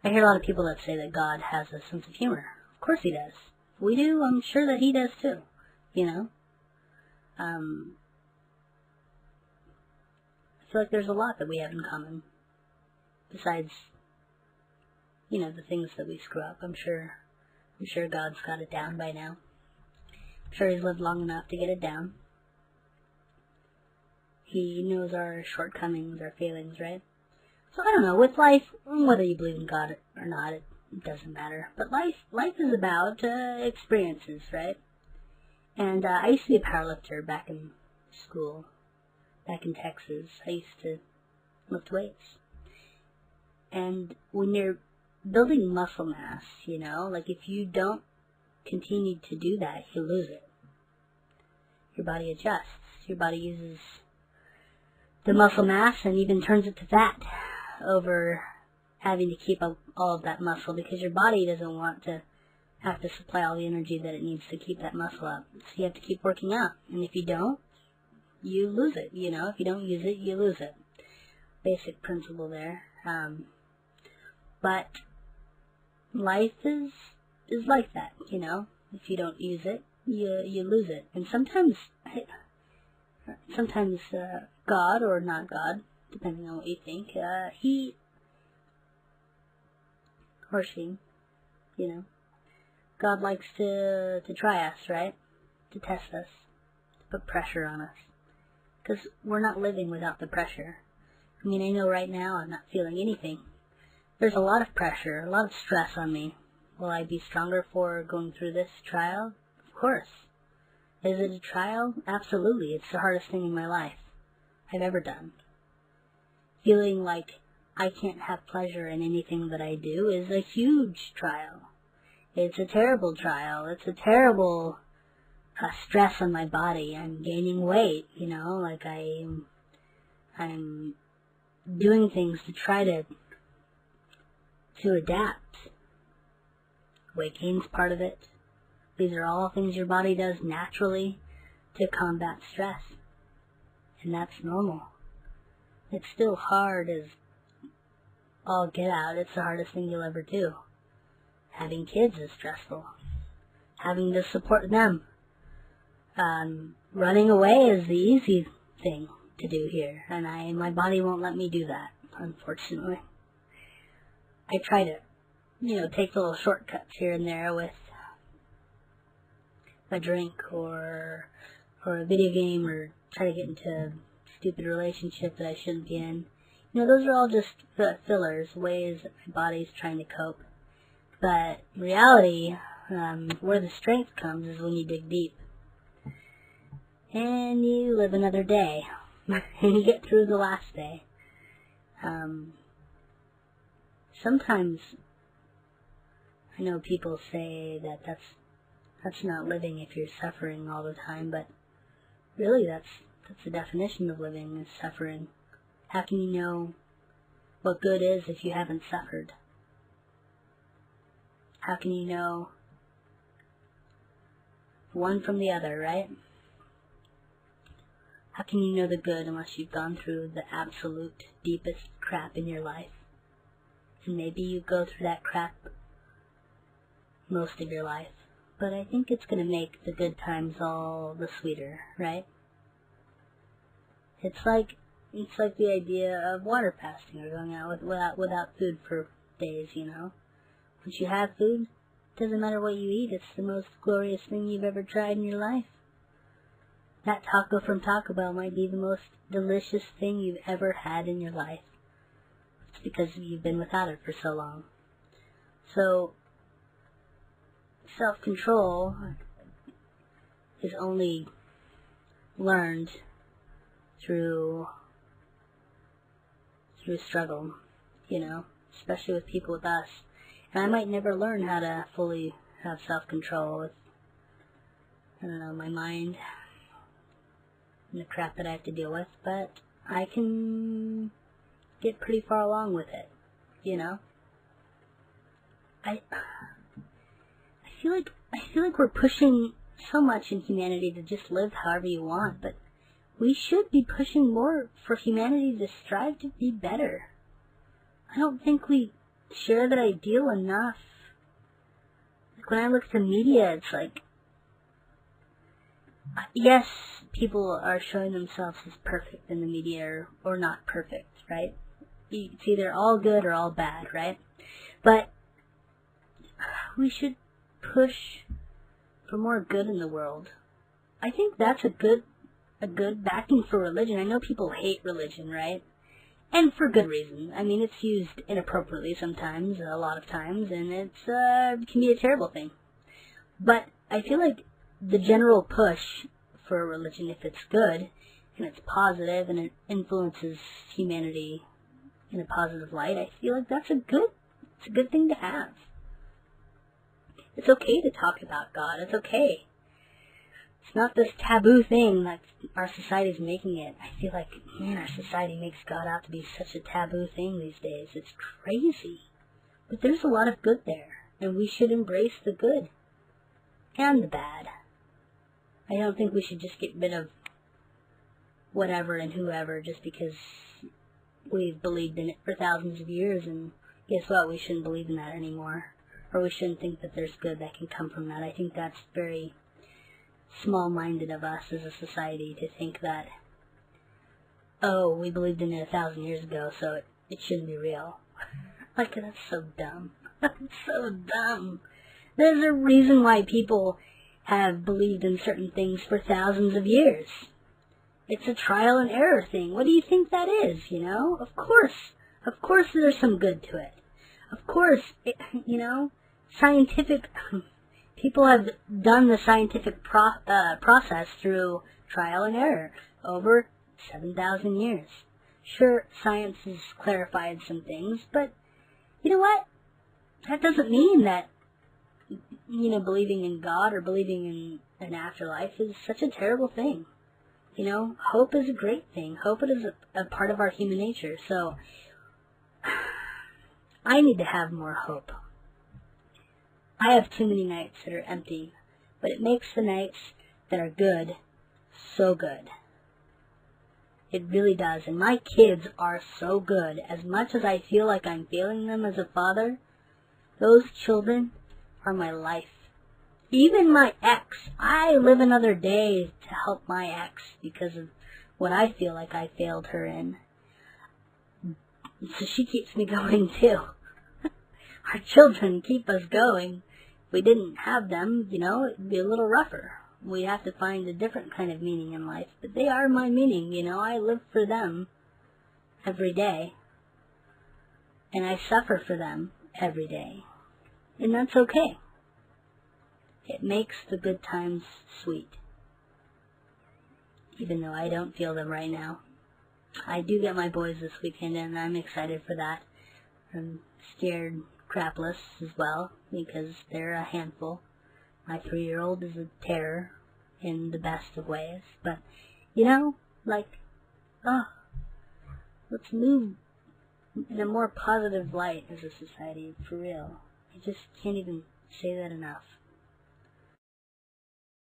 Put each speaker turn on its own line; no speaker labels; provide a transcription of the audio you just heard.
I hear a lot of people that say that God has a sense of humor. Of course he does. We do. I'm sure that he does too. You know? I feel like there's a lot that we have in common. Besides, the things that we screw up. I'm sure God's got it down by now. I'm sure he's lived long enough to get it down. He knows our shortcomings, our failings, right? So I don't know, with life, whether you believe in God or not, it doesn't matter. But life is about experiences, right? And I used to be a powerlifter back in school, back in Texas. I used to lift weights. And when you're building muscle mass, like if you don't continue to do that, you lose it. Your body adjusts. Your body uses the muscle mass and even turns it to fat over having to keep up all of that muscle, because your body doesn't want to have to supply all the energy that it needs to keep that muscle up. So you have to keep working out. And if you don't, you lose it. If you don't use it, you lose it. Basic principle there. But life is like that, If you don't use it, you lose it. And sometimes God, or not God, depending on what you think, he or she, God likes to try us, right? To test us, to put pressure on us. Because we're not living without the pressure. I mean, I know right now I'm not feeling anything. There's a lot of pressure, a lot of stress on me. Will I be stronger for going through this trial? Of course. Is it a trial? Absolutely. It's the hardest thing in my life I've ever done. Feeling like I can't have pleasure in anything that I do is a huge trial. It's a terrible trial. It's a terrible stress on my body. I'm gaining weight, like I'm doing things to try to adapt. Weight gain's part of it. These are all things your body does naturally to combat stress. And that's normal. It's still hard as all get out. It's the hardest thing you'll ever do. Having kids is stressful. Having to support them. Running away is the easy thing to do here. And my body won't let me do that, unfortunately. I try to, take little shortcuts here and there with a drink or a video game, or try to get into a stupid relationship that I shouldn't be in. Those are all just fillers, ways that my body's trying to cope. But in reality, where the strength comes is when you dig deep. And you live another day. And you get through the last day. Sometimes I know people say that that's not living if you're suffering all the time, but really that's the definition of living, is suffering. How can you know what good is if you haven't suffered? How can you know one from the other, right? How can you know the good unless you've gone through the absolute deepest crap in your life? And maybe you go through that crap most of your life. But I think it's going to make the good times all the sweeter, right? It's like the idea of water fasting, or going out without food for days, Once you have food, it doesn't matter what you eat. It's the most glorious thing you've ever tried in your life. That taco from Taco Bell might be the most delicious thing you've ever had in your life. It's because you've been without it for so long. So, self-control is only learned through struggle, especially with people with us. And I might never learn how to fully have self-control with, my mind and the crap that I have to deal with, but I can get pretty far along with it, I feel like we're pushing so much in humanity to just live however you want, but we should be pushing more for humanity to strive to be better. I don't think we share that ideal enough. Like, when I look at the media, it's like, yes, people are showing themselves as perfect in the media or not perfect, right? It's either all good or all bad, right? But we should push for more good in the world. I think that's a good backing for religion. I know people hate religion, right? And for good reason. I mean, it's used inappropriately sometimes, a lot of times, and it can be a terrible thing. But I feel like the general push for a religion, if it's good, and it's positive, and it influences humanity in a positive light, I feel like it's a good thing to have. It's okay to talk about God. It's okay. It's not this taboo thing that our society's making it. I feel like, man, our society makes God out to be such a taboo thing these days. It's crazy. But there's a lot of good there, and we should embrace the good and the bad. I don't think we should just get rid of whatever and whoever just because we've believed in it for thousands of years, and guess what? We shouldn't believe in that anymore. Or we shouldn't think that there's good that can come from that. I think that's very small-minded of us as a society to think that, oh, we believed in it 1,000 years ago, so it shouldn't be real. Like, that's so dumb. That's so dumb. There's a reason why people have believed in certain things for thousands of years. It's a trial and error thing. What do you think that is, you know? Of course there's some good to it. Of course, scientific... People have done the scientific process through trial and error over 7,000 years. Sure, science has clarified some things, but you know what? That doesn't mean that, believing in God or believing in an afterlife is such a terrible thing. Hope is a great thing. Hope is a part of our human nature. So, I need to have more hope. I have too many nights that are empty, but it makes the nights that are good so good. It really does. And my kids are so good. As much as I feel like I'm failing them as a father, those children are my life. Even my ex. I live another day to help my ex because of what I feel like I failed her in. So she keeps me going too. Our children keep us going. If we didn't have them, it'd be a little rougher. We'd have to find a different kind of meaning in life. But they are my meaning, I live for them every day. And I suffer for them every day. And that's okay. It makes the good times sweet. Even though I don't feel them right now. I do get my boys this weekend, and I'm excited for that. I'm scared crapless as well, because they're a handful. My 3-year-old is a terror in the best of ways. But, let's move in a more positive light as a society, for real. I just can't even say that enough.